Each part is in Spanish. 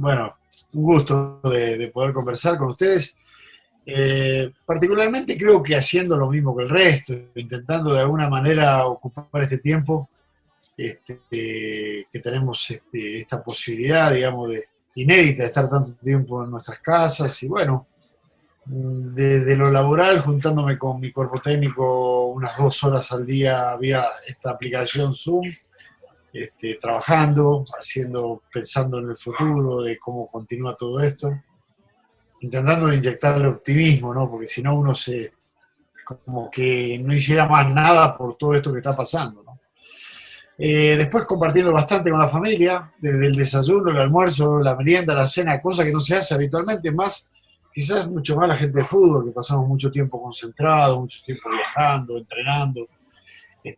Bueno, un gusto de poder conversar con ustedes. Particularmente creo que haciendo lo mismo que el resto, intentando de alguna manera ocupar este tiempo que tenemos esta posibilidad, digamos, inédita de estar tanto tiempo en nuestras casas y bueno, de lo laboral, juntándome con mi cuerpo técnico unas 2 horas al día vía esta aplicación Zoom, trabajando, pensando en el futuro, de cómo continúa todo esto, intentando de inyectarle optimismo, ¿no? Porque si no uno como que no hiciera más nada por todo esto que está pasando, ¿no? Después compartiendo bastante con la familia, desde el desayuno, el almuerzo, la merienda, la cena, cosa que no se hace habitualmente, más quizás mucho más la gente de fútbol, que pasamos mucho tiempo concentrados, mucho tiempo viajando, entrenando.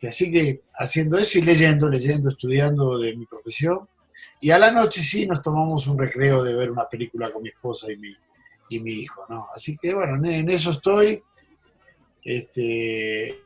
Así que haciendo eso y leyendo, estudiando de mi profesión. Y a la noche sí nos tomamos un recreo de ver una película con mi esposa y mi hijo, ¿no? Así que bueno, en eso estoy. Este,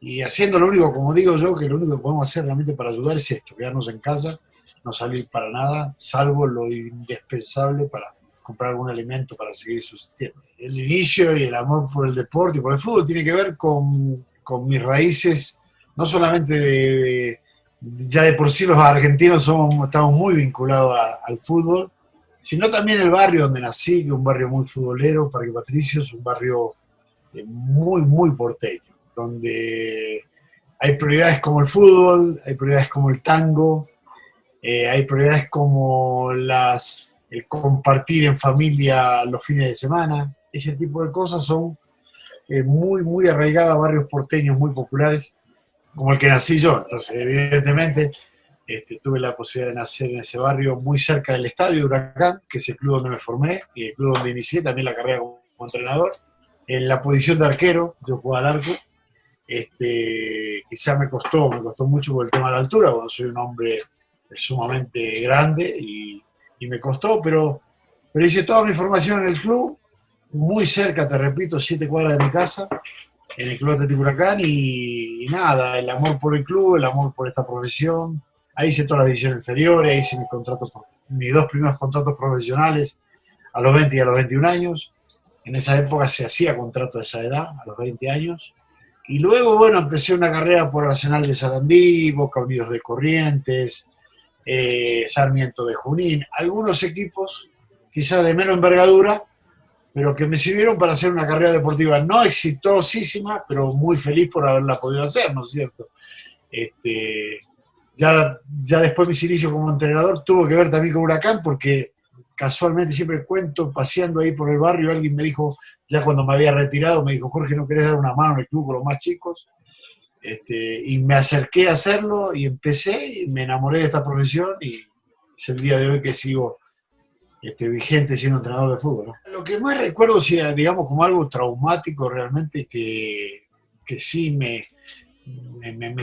y haciendo lo único, como digo yo, que lo único que podemos hacer realmente para ayudar es esto, quedarnos en casa, no salir para nada, salvo lo indispensable para comprar algún alimento para seguir subsistiendo. El inicio y el amor por el deporte y por el fútbol tiene que ver con mis raíces, no solamente ya de por sí los argentinos estamos muy vinculados al fútbol, sino también el barrio donde nací, que es un barrio muy futbolero, Parque Patricio, es un barrio muy, muy porteño, donde hay prioridades como el fútbol, hay prioridades como el tango, hay prioridades como el compartir en familia los fines de semana. Ese tipo de cosas son muy, muy arraigadas a barrios porteños muy populares, como el que nací yo. Entonces, evidentemente, tuve la posibilidad de nacer en ese barrio muy cerca del estadio de Huracán, que es el club donde me formé y el club donde inicié también la carrera como entrenador. En la posición de arquero, yo jugaba al arco. Quizá me costó mucho por el tema de la altura, porque soy un hombre sumamente grande y me costó, pero hice toda mi formación en el club, muy cerca, te repito, 7 cuadras de mi casa, en el Club Atlético Huracán y nada, el amor por el club, el amor por esta profesión. Ahí hice todas las divisiones inferiores, ahí hice mis 2 primeros contratos profesionales a los 20 y a los 21 años. En esa época se hacía contrato a esa edad, a los 20 años. Y luego, bueno, empecé una carrera por Arsenal de Sarandí, Boca Unidos de Corrientes, Sarmiento de Junín, algunos equipos quizás de menos envergadura, pero que me sirvieron para hacer una carrera deportiva no exitosísima, pero muy feliz por haberla podido hacer, ¿no es cierto? Este, ya después de mis inicios como entrenador tuvo que ver también con Huracán, porque casualmente siempre cuento, paseando ahí por el barrio, alguien me dijo, ya cuando me había retirado, me dijo, Jorge, ¿no querés dar una mano en el club con los más chicos? Y me acerqué a hacerlo y empecé y me enamoré de esta profesión y es el día de hoy que sigo vigente siendo entrenador de fútbol, ¿no? Lo que más recuerdo, si, digamos, como algo traumático realmente que sí me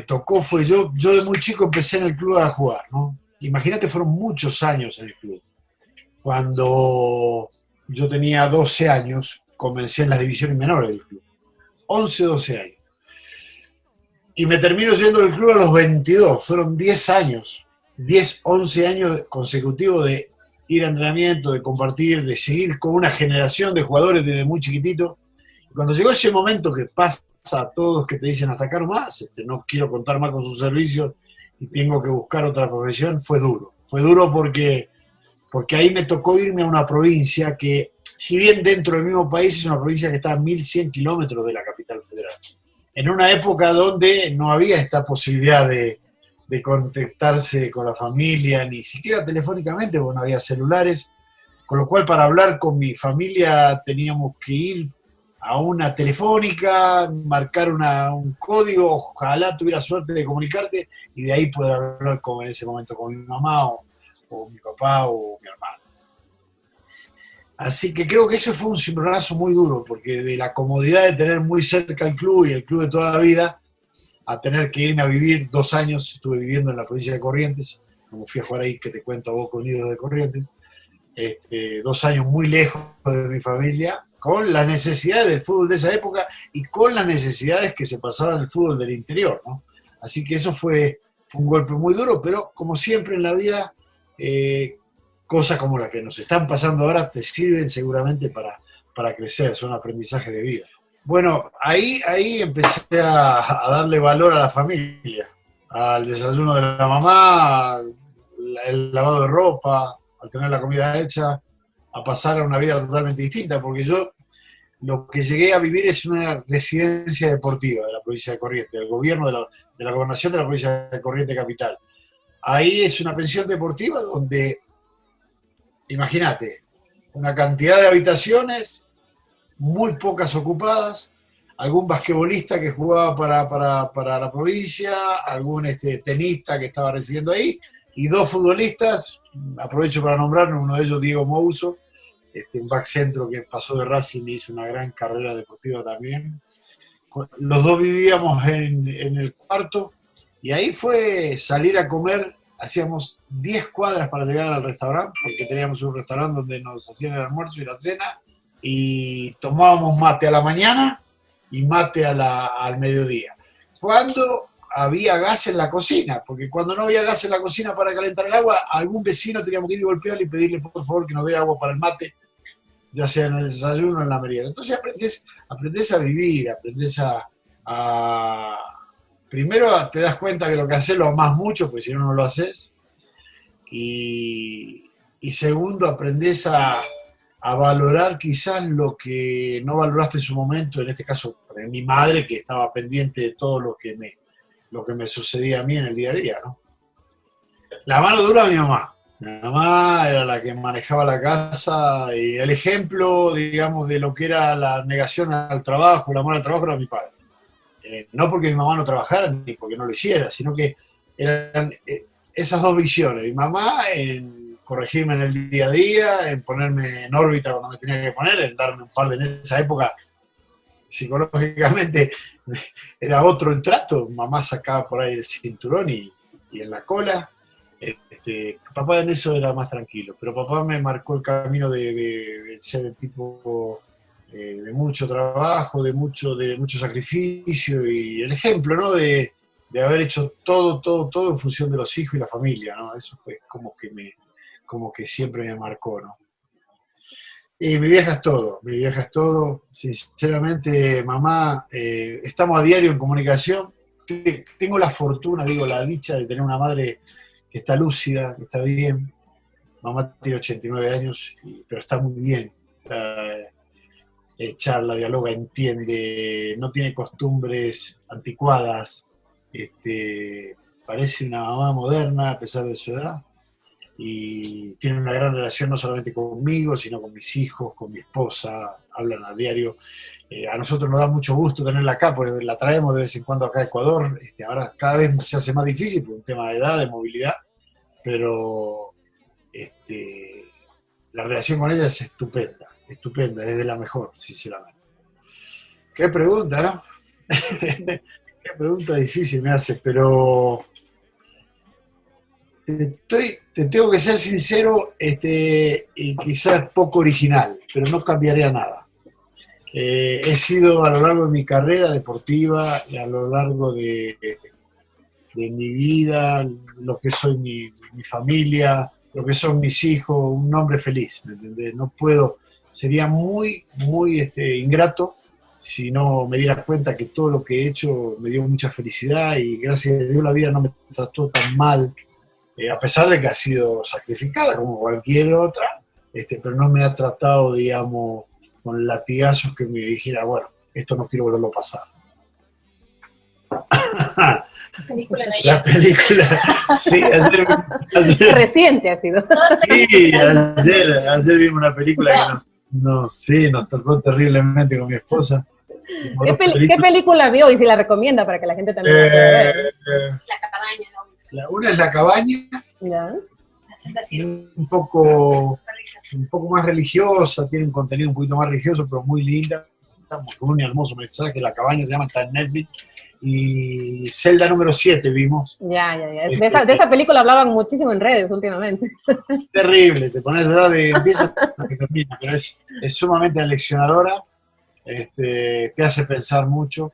tocó fue yo de muy chico empecé en el club a jugar, ¿no? Imagínate, fueron muchos años en el club. Cuando yo tenía 12 años, comencé en las divisiones menores del club. 11, 12 años. Y me termino yendo del club a los 22. Fueron 10 años, 10, 11 años consecutivos de ir a entrenamiento, de compartir, de seguir con una generación de jugadores desde muy chiquitito. Y cuando llegó ese momento que pasa a todos que te dicen hasta acá nomás, no quiero contar más con sus servicios y tengo que buscar otra profesión, fue duro. Fue duro porque ahí me tocó irme a una provincia que, si bien dentro del mismo país, es una provincia que está a 1.100 kilómetros de la capital federal. En una época donde no había esta posibilidad de contactarse con la familia, ni siquiera telefónicamente, porque no había celulares, con lo cual para hablar con mi familia teníamos que ir a una telefónica, marcar un código, ojalá tuviera suerte de comunicarte y de ahí poder hablar en ese momento con mi mamá o mi papá o mi hermano. Así que creo que ese fue un cimbronazo muy duro, porque de la comodidad de tener muy cerca el club y el club de toda la vida, a tener que irme a vivir 2 años, estuve viviendo en la provincia de Corrientes, como fui a jugar ahí, que te cuento a Boca Unidos de Corrientes, 2 años muy lejos de mi familia, con las necesidades del fútbol de esa época y con las necesidades que se pasaban en el fútbol del interior, ¿no? Así que eso fue un golpe muy duro, pero como siempre en la vida, cosas como las que nos están pasando ahora te sirven seguramente para crecer, son aprendizajes de vida. Bueno, ahí empecé a darle valor a la familia, al desayuno de la mamá, el lavado de ropa, al tener la comida hecha, a pasar a una vida totalmente distinta, porque yo lo que llegué a vivir es una residencia deportiva de la provincia de Corrientes, del gobierno de la gobernación de la provincia de Corrientes Capital. Ahí es una pensión deportiva donde, imagínate, una cantidad de habitaciones, muy pocas ocupadas, algún basquetbolista que jugaba para la provincia, algún tenista que estaba residiendo ahí, y 2 futbolistas, aprovecho para nombrar, uno de ellos Diego Mouso, un back centro que pasó de Racing y hizo una gran carrera deportiva también. Los 2 vivíamos en el cuarto, y ahí fue salir a comer. Hacíamos 10 cuadras para llegar al restaurante, porque teníamos un restaurante donde nos hacían el almuerzo y la cena, y tomábamos mate a la mañana y mate al mediodía. Cuando había gas en la cocina, porque cuando no había gas en la cocina para calentar el agua, algún vecino teníamos que ir y golpearle y pedirle por favor que nos dé agua para el mate, ya sea en el desayuno o en la merienda. Entonces aprendés a vivir, primero te das cuenta que lo que haces lo amás mucho, porque si no, no lo haces. Y segundo, aprendés a valorar quizás lo que no valoraste en su momento, en este caso mi madre, que estaba pendiente de todo lo que me sucedía a mí en el día a día, ¿no? La mano dura de mi mamá. Mi mamá era la que manejaba la casa, y el ejemplo, digamos, de lo que era la negación al trabajo, el amor al trabajo, era mi padre. No porque mi mamá no trabajara ni porque no lo hiciera, sino que eran esas 2 visiones. Mi mamá en corregirme en el día a día, en ponerme en órbita cuando me tenía que poner, en darme un par de... En esa época, psicológicamente, era otro el trato. Mamá sacaba por ahí el cinturón y en la cola. Papá en eso era más tranquilo, pero papá me marcó el camino de ser el tipo de mucho trabajo, de mucho sacrificio, y el ejemplo, ¿no? De haber hecho todo en función de los hijos y la familia, ¿no? Eso fue como que siempre me marcó, ¿no? Y mi vieja es todo, sinceramente, mamá, estamos a diario en comunicación. Tengo la fortuna, digo, la dicha de tener una madre que está lúcida, que está bien. Mamá tiene 89 años, pero está muy bien. Charla, dialoga, entiende, no tiene costumbres anticuadas. Parece una mamá moderna a pesar de su edad. Y tiene una gran relación no solamente conmigo, sino con mis hijos, con mi esposa, hablan a diario. A nosotros nos da mucho gusto tenerla acá, porque la traemos de vez en cuando acá a Ecuador. Ahora cada vez se hace más difícil por un tema de edad, de movilidad, pero la relación con ella es estupenda, es de la mejor, sinceramente. Qué pregunta, ¿no? Qué pregunta difícil me hace, pero te tengo que ser sincero, y quizás poco original, pero no cambiaría nada. He sido a lo largo de mi carrera deportiva y a lo largo de mi vida, lo que soy mi familia, lo que son mis hijos, un hombre feliz, ¿me entendés? No puedo, sería muy ingrato si no me diera cuenta que todo lo que he hecho me dio mucha felicidad, y gracias a Dios la vida no me trató tan mal, a pesar de que ha sido sacrificada como cualquier otra, pero no me ha tratado, digamos, con latigazos que me dijera, bueno, esto no quiero volverlo a pasar. La película, sí, ayer reciente ha sido. Sí, ayer vimos una película que nos tocó terriblemente con mi esposa. ¿Qué película vio y si la recomienda para que la gente también la pueda ver? La cabaña, ¿no? Una es La Cabaña, ¿Ya? un poco más religiosa, tiene un contenido un poquito más religioso, pero muy linda, con un hermoso mensaje. La Cabaña se llama, está en Netflix. Y Celda número 7 vimos. Ya. De esa película hablaban muchísimo en redes últimamente. Terrible, te pones a llorar de empieza hasta que termina, pero es sumamente aleccionadora, te hace pensar mucho,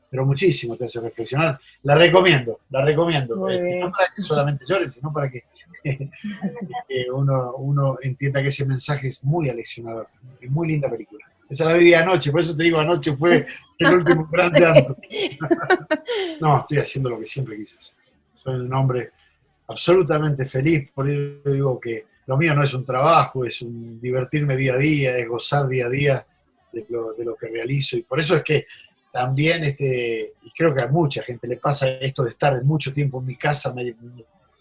pero muchísimo, te hace reflexionar. La recomiendo. No para que solamente llores, sino para que uno entienda que ese mensaje es muy aleccionador. Es muy linda película. Esa la vi anoche, por eso te digo, anoche fue el último gran llanto. No, estoy haciendo lo que siempre quise hacer. Soy un hombre absolutamente feliz, por eso digo que lo mío no es un trabajo, es un divertirme día a día, es gozar día a día de lo que realizo, y por eso es que también, y creo que a mucha gente le pasa esto de estar mucho tiempo en mi casa, me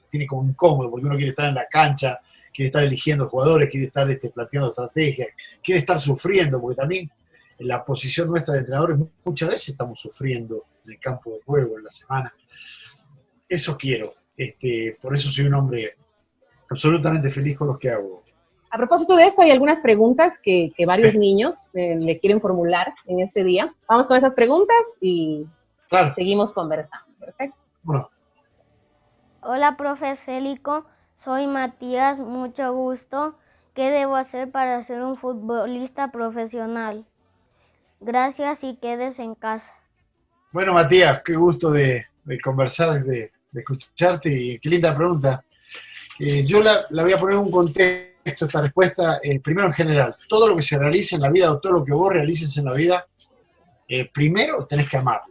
tiene como incómodo, porque uno quiere estar en la cancha, quiere estar eligiendo jugadores, quiere estar planteando estrategias, quiere estar sufriendo, porque también en la posición nuestra de entrenadores muchas veces estamos sufriendo en el campo de juego, en la semana. Eso quiero, por eso soy un hombre absolutamente feliz con lo que hago. A propósito de esto, hay algunas preguntas que varios niños le quieren formular en este día. Vamos con esas preguntas y claro, seguimos conversando. Perfecto. Bueno. Hola, profe Célico. Soy Matías. Mucho gusto. ¿Qué debo hacer para ser un futbolista profesional? Gracias y quedes en casa. Bueno, Matías, qué gusto de conversar, de escucharte, y qué linda pregunta. Yo la voy a poner en un contexto, esta respuesta, primero en general. Todo lo que se realice en la vida, o todo lo que vos realices en la vida, primero tenés que amarlo.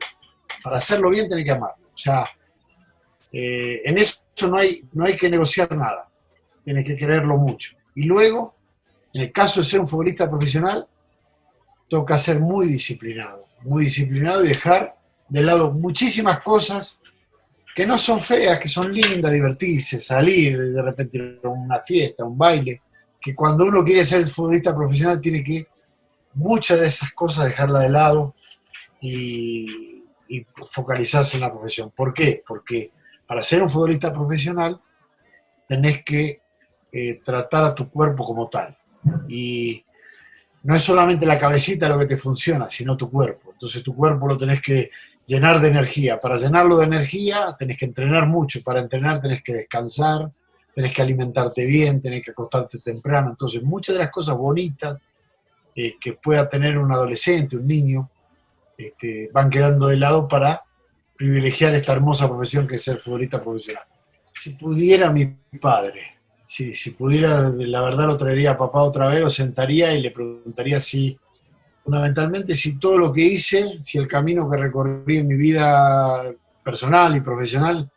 Para hacerlo bien tenés que amarlo. O sea, en eso no hay que negociar nada. Tienes que quererlo mucho. Y luego, en el caso de ser un futbolista profesional, toca ser muy disciplinado y dejar de lado muchísimas cosas que no son feas, que son lindas, divertirse, salir, de repente a una fiesta, un baile, que cuando uno quiere ser futbolista profesional tiene que muchas de esas cosas dejarla de lado y focalizarse en la profesión. ¿Por qué? Porque para ser un futbolista profesional tenés que tratar a tu cuerpo como tal. Y no es solamente la cabecita lo que te funciona, sino tu cuerpo. Entonces tu cuerpo lo tenés que llenar de energía. Para llenarlo de energía tenés que entrenar mucho. Para entrenar tenés que descansar, tenés que alimentarte bien, tenés que acostarte temprano. Entonces muchas de las cosas bonitas que pueda tener un adolescente, un niño, van quedando de lado para privilegiar esta hermosa profesión que es ser futbolista profesional. Si pudiera mi padre, si pudiera, la verdad lo traería a papá otra vez, lo sentaría y le preguntaría si, fundamentalmente, si todo lo que hice, si el camino que recorrí en mi vida personal y profesional,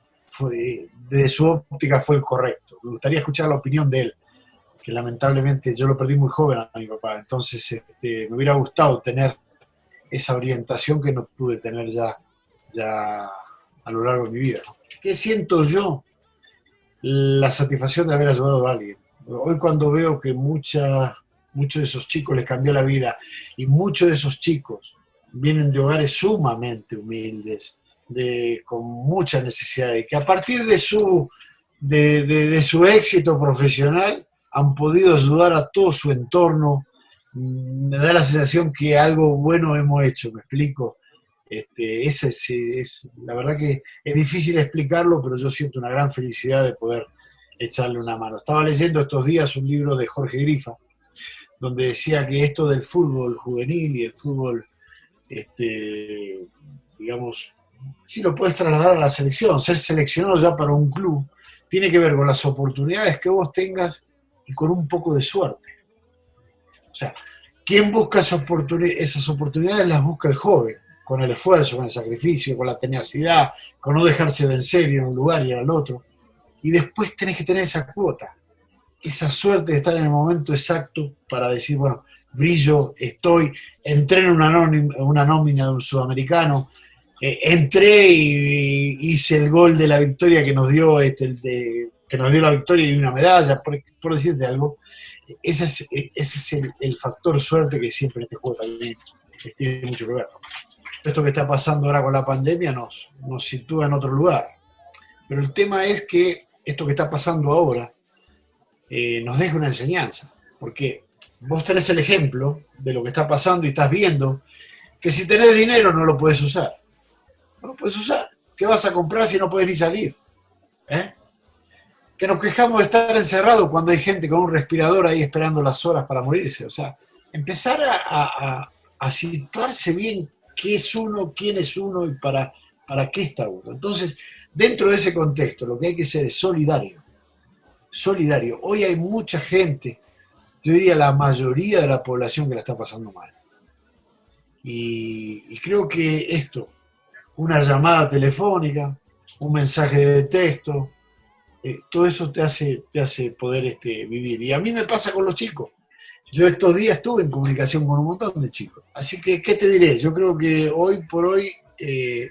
desde su óptica fue el correcto. Me gustaría escuchar la opinión de él, que lamentablemente yo lo perdí muy joven a mi papá, entonces me hubiera gustado tener esa orientación que no pude tener ya a lo largo de mi vida. ¿Qué siento yo? La satisfacción de haber ayudado a alguien. Hoy cuando veo que muchos de esos chicos les cambió la vida, y muchos de esos chicos vienen de hogares sumamente humildes, con mucha necesidad, y que a partir de su éxito profesional han podido ayudar a todo su entorno, me da la sensación que algo bueno hemos hecho, ¿me explico? La verdad que es difícil explicarlo, pero yo siento una gran felicidad de poder echarle una mano. Estaba leyendo estos días un libro de Jorge Grifa, donde decía que esto del fútbol juvenil y el fútbol, digamos, si lo puedes trasladar a la selección, ser seleccionado ya para un club, tiene que ver con las oportunidades que vos tengas y con un poco de suerte. O sea, ¿quién busca esas oportunidades? Las busca el joven, con el esfuerzo, con el sacrificio, con la tenacidad, con no dejarse vencer, ir a un lugar y ir al otro. Y después tenés que tener esa cuota, esa suerte de estar en el momento exacto para decir, bueno, brillo, entré en una nómina de un sudamericano, entré y hice el gol de la victoria que nos dio, que nos dio la victoria y una medalla, por decirte algo. Ese es el factor suerte que siempre este juego también tiene mucho que ver. Esto que está pasando ahora con la pandemia nos sitúa en otro lugar. Pero el tema es que esto que está pasando ahora nos deja una enseñanza. Porque vos tenés el ejemplo de lo que está pasando y estás viendo que si tenés dinero no lo podés usar. No lo podés usar. ¿Qué vas a comprar si no podés ni salir? Que nos quejamos de estar encerrados cuando hay gente con un respirador ahí esperando las horas para morirse. O sea, empezar a situarse bien qué es uno, quién es uno y para qué está uno. Entonces, dentro de ese contexto, lo que hay que ser es solidario. solidario. Hoy hay mucha gente, yo diría la mayoría de la población que la está pasando mal. Y creo que esto, una llamada telefónica, un mensaje de texto, todo eso te hace poder vivir. Y a mí me pasa con los chicos. Yo estos días estuve en comunicación con un montón de chicos. Así que, ¿qué te diré? Yo creo que hoy por hoy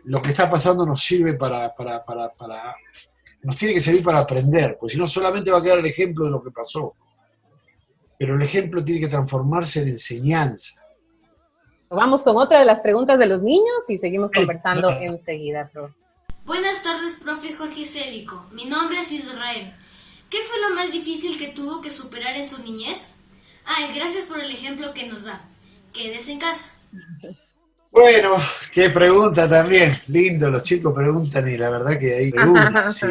lo que está pasando nos sirve nos tiene que servir para aprender, porque si no solamente va a quedar el ejemplo de lo que pasó, pero el ejemplo tiene que transformarse en enseñanza. Vamos con otra de las preguntas de los niños y seguimos conversando enseguida, profe. Buenas tardes, profe Jorge Célico. Mi nombre es Israel. ¿Qué fue lo más difícil que tuvo que superar en su niñez? Ay, gracias por el ejemplo que nos da. Quédese en casa. Bueno, qué pregunta también. Lindo, los chicos preguntan y la verdad que hay preguntas, sí.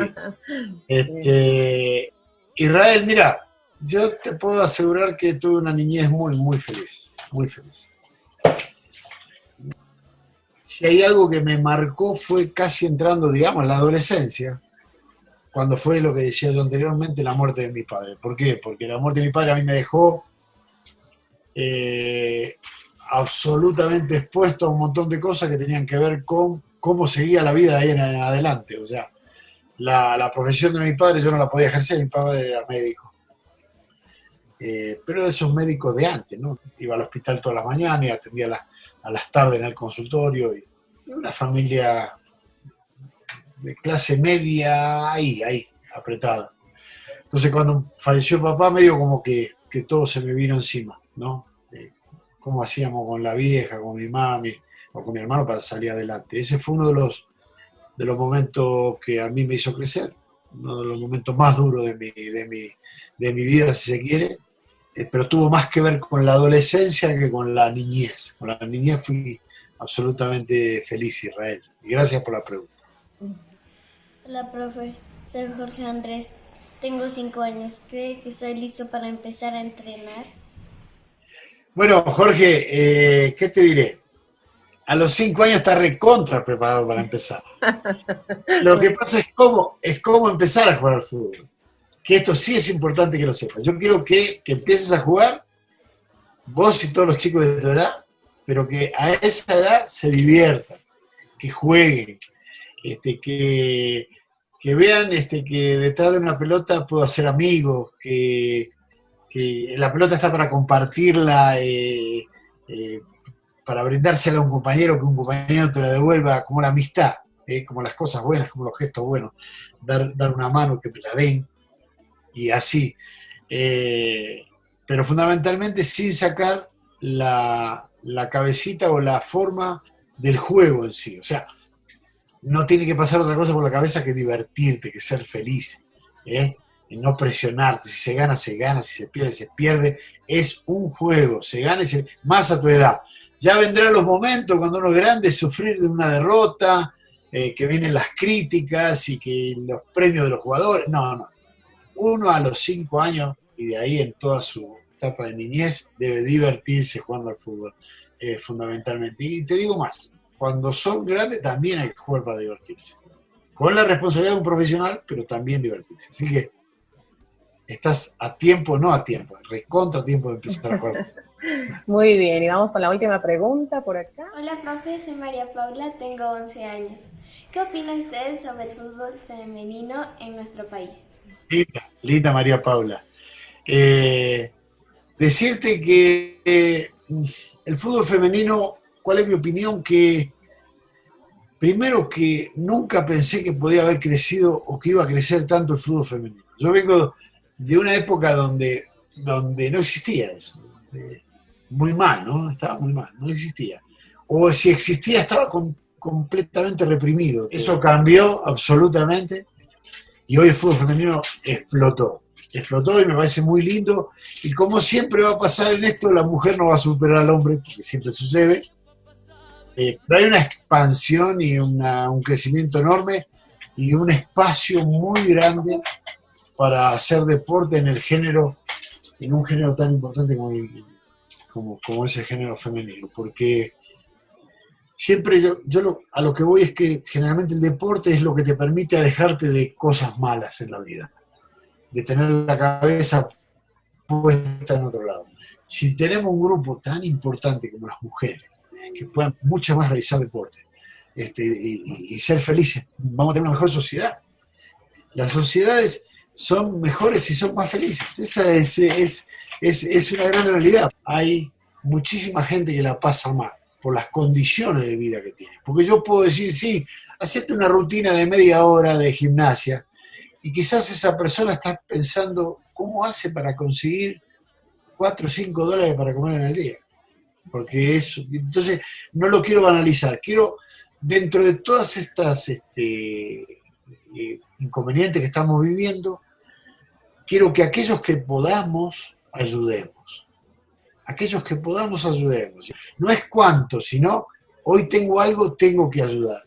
Israel, mira, yo te puedo asegurar que tuve una niñez muy, muy feliz. Muy feliz. Si hay algo que me marcó fue casi entrando, digamos, en la adolescencia, cuando fue lo que decía yo anteriormente, la muerte de mi padre. ¿Por qué? Porque la muerte de mi padre a mí me dejó absolutamente expuesto a un montón de cosas que tenían que ver con cómo seguía la vida de ahí en adelante. O sea, la profesión de mi padre yo no la podía ejercer, mi padre era médico. Pero esos médicos de antes, ¿no? Iba al hospital todas las mañanas y atendía a las tardes en el consultorio. Y una familia de clase media ahí, apretada. Entonces cuando falleció papá, medio como que todo se me vino encima, ¿no? Cómo hacíamos con la vieja, con mi mami o con mi hermano para salir adelante. Ese fue uno de los momentos que a mí me hizo crecer, uno de los momentos más duros de mi vida, si se quiere, pero tuvo más que ver con la adolescencia que con la niñez. Con la niñez fui absolutamente feliz, Israel. Y gracias por la pregunta. Hola, profe. Soy Jorge Andrés. Tengo 5 años. ¿Cree que estoy listo para empezar a entrenar? Bueno, Jorge, ¿qué te diré? A los 5 años está recontra preparado para empezar. Lo que pasa es cómo empezar a jugar al fútbol. Que esto sí es importante que lo sepas. Yo quiero que empieces a jugar, vos y todos los chicos de tu edad, pero que a esa edad se diviertan, que jueguen, que vean que detrás de una pelota puedo hacer amigos, que la pelota está para compartirla, para brindársela a un compañero, que un compañero te la devuelva, como la amistad, como las cosas buenas, como los gestos buenos, dar una mano, que me la den, y así. Pero fundamentalmente sin sacar la cabecita o la forma del juego en sí. O sea, no tiene que pasar otra cosa por la cabeza que divertirte, que ser feliz, y no presionarte. Si se gana, se gana. Si se pierde. Es un juego. Se gana más a tu edad. Ya vendrán los momentos cuando uno es grande, sufrir de una derrota, que vienen las críticas y que los premios de los jugadores. No. Uno a los 5 años y de ahí en toda su etapa de niñez debe divertirse jugando al fútbol, fundamentalmente. Y te digo más, cuando son grandes también hay que jugar para divertirse. Con la responsabilidad de un profesional, pero también divertirse. Así que estás a tiempo, no a tiempo, recontra tiempo de empezar a jugar. Muy bien, y vamos con la última pregunta por acá. Hola, profe, soy María Paula, tengo 11 años. ¿Qué opina usted sobre el fútbol femenino en nuestro país? Linda María Paula. Decirte que el fútbol femenino, ¿cuál es mi opinión? Que primero que nunca pensé que podía haber crecido o que iba a crecer tanto el fútbol femenino. Yo vengo de una época donde no existía eso. Muy mal, ¿no? Estaba muy mal, no existía. O si existía estaba completamente reprimido. Eso cambió absolutamente y hoy el fútbol femenino explotó y me parece muy lindo. Y como siempre va a pasar en esto, la mujer no va a superar al hombre, porque siempre sucede. Pero hay una expansión y un crecimiento enorme y un espacio muy grande para hacer deporte en un género tan importante como ese género femenino. Porque siempre a lo que voy es que generalmente el deporte es lo que te permite alejarte de cosas malas en la vida. de tener la cabeza puesta en otro lado. Si tenemos un grupo tan importante como las mujeres, que puedan mucho más realizar deporte y ser felices, vamos a tener una mejor sociedad. Las sociedades son mejores si son más felices. Esa es una gran realidad. Hay muchísima gente que la pasa mal por las condiciones de vida que tiene. Porque yo puedo decir, sí, hacete una rutina de media hora de gimnasia, y quizás esa persona está pensando cómo hace para conseguir 4 o 5 dólares para comer en el día. Porque eso, entonces no lo quiero banalizar, quiero, dentro de todas estas inconvenientes que estamos viviendo, quiero que aquellos que podamos, ayudemos. Aquellos que podamos, ayudemos. No es cuánto, sino hoy tengo algo, tengo que ayudar.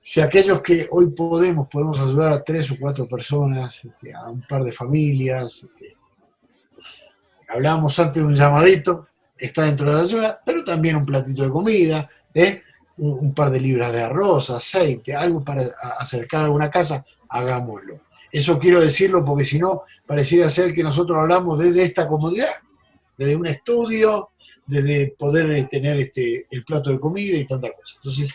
Si aquellos que hoy podemos ayudar a 3 o 4 personas, a un par de familias. Hablábamos antes de un llamadito, está dentro de la ayuda, pero también un platito de comida, un par de libras de arroz, aceite, algo para acercar a alguna casa, hagámoslo. Eso quiero decirlo porque si no, pareciera ser que nosotros hablamos desde esta comodidad, desde un estudio, desde poder tener el plato de comida y tantas cosas. Entonces,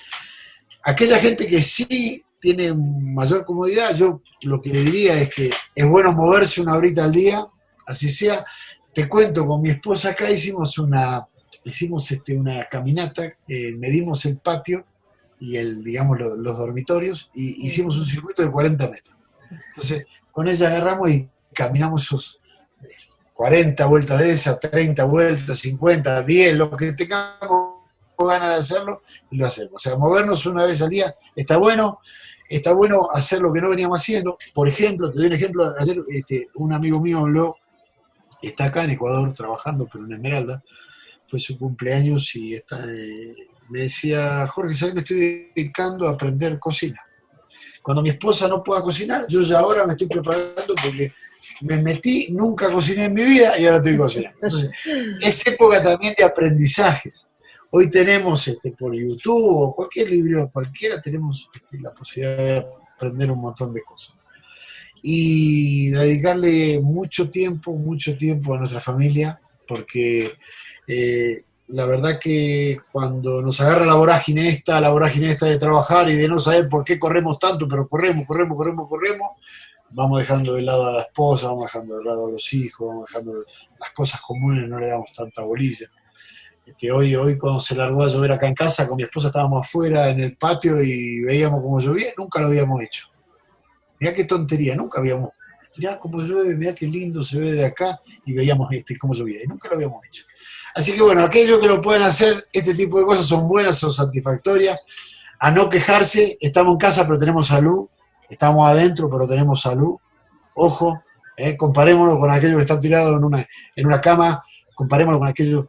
aquella gente que sí tiene mayor comodidad, yo lo que le diría es que es bueno moverse una horita al día, así sea. Te cuento, con mi esposa acá hicimos una caminata, medimos el patio y digamos los dormitorios, y hicimos un circuito de 40 metros. Entonces, con ella agarramos y caminamos esos 40 vueltas de esas, 30 vueltas, 50, 10, lo que tengamos ganas de hacerlo, y lo hacemos. O sea, movernos una vez al día está bueno hacer lo que no veníamos haciendo. Por ejemplo, te doy un ejemplo, ayer un amigo mío habló, está acá en Ecuador trabajando, pero en Esmeralda, fue su cumpleaños y me decía, Jorge, ¿sabes? Me estoy dedicando a aprender cocina. Cuando mi esposa no pueda cocinar, yo ya ahora me estoy preparando porque me metí, nunca cociné en mi vida y ahora estoy cocinando. Entonces, es época también de aprendizajes. Hoy tenemos por YouTube o cualquier libro, cualquiera, tenemos la posibilidad de aprender un montón de cosas. Y dedicarle mucho tiempo a nuestra familia, porque la verdad que cuando nos agarra la vorágine esta de trabajar y de no saber por qué corremos tanto, pero corremos, vamos dejando de lado a la esposa, vamos dejando de lado a los hijos, vamos dejando las cosas comunes, no le damos tanta bolilla. Hoy cuando se largó a llover acá en casa, con mi esposa estábamos afuera en el patio y veíamos cómo llovía, nunca lo habíamos hecho. Mirá qué tontería, nunca habíamos, mirá cómo llueve, mirá qué lindo se ve de acá, y veíamos cómo llovía, y nunca lo habíamos hecho. Así que bueno, aquellos que lo pueden hacer, este tipo de cosas son buenas, son satisfactorias, a no quejarse, estamos en casa pero tenemos salud, estamos adentro pero tenemos salud, ojo, comparémonos con aquellos que están tirados en una cama, comparémonos con aquellos,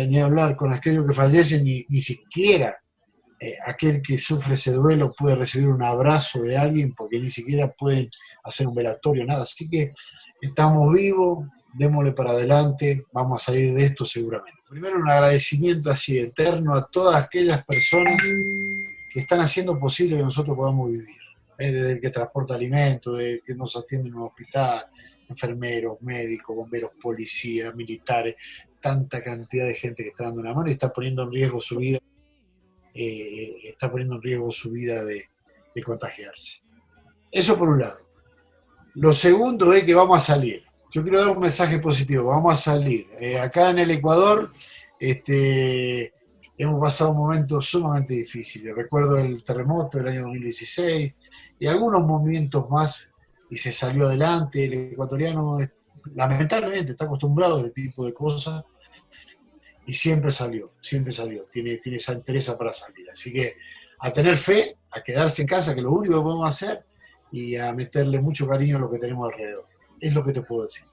ni hablar, con aquellos que fallecen, ni siquiera aquel que sufre ese duelo puede recibir un abrazo de alguien porque ni siquiera pueden hacer un velatorio, nada. Así que estamos vivos, démosle para adelante, vamos a salir de esto seguramente. Primero un agradecimiento así eterno a todas aquellas personas que están haciendo posible que nosotros podamos vivir. Desde el que transporta alimentos, desde el que nos atiende en un hospital, enfermeros, médicos, bomberos, policías, militares, tanta cantidad de gente que está dando una mano y está poniendo en riesgo su vida. De contagiarse. Eso por un lado. Lo segundo es que vamos a salir. Yo quiero dar un mensaje positivo, vamos a salir. Acá en el Ecuador hemos pasado momentos sumamente difíciles. Recuerdo el terremoto del año 2016 y algunos movimientos más y se salió adelante. El ecuatoriano lamentablemente está acostumbrado a este tipo de cosas y siempre salió, tiene esa entereza para salir. Así que a tener fe, a quedarse en casa, que es lo único que podemos hacer, y a meterle mucho cariño a lo que tenemos alrededor. Es lo que te puedo decir.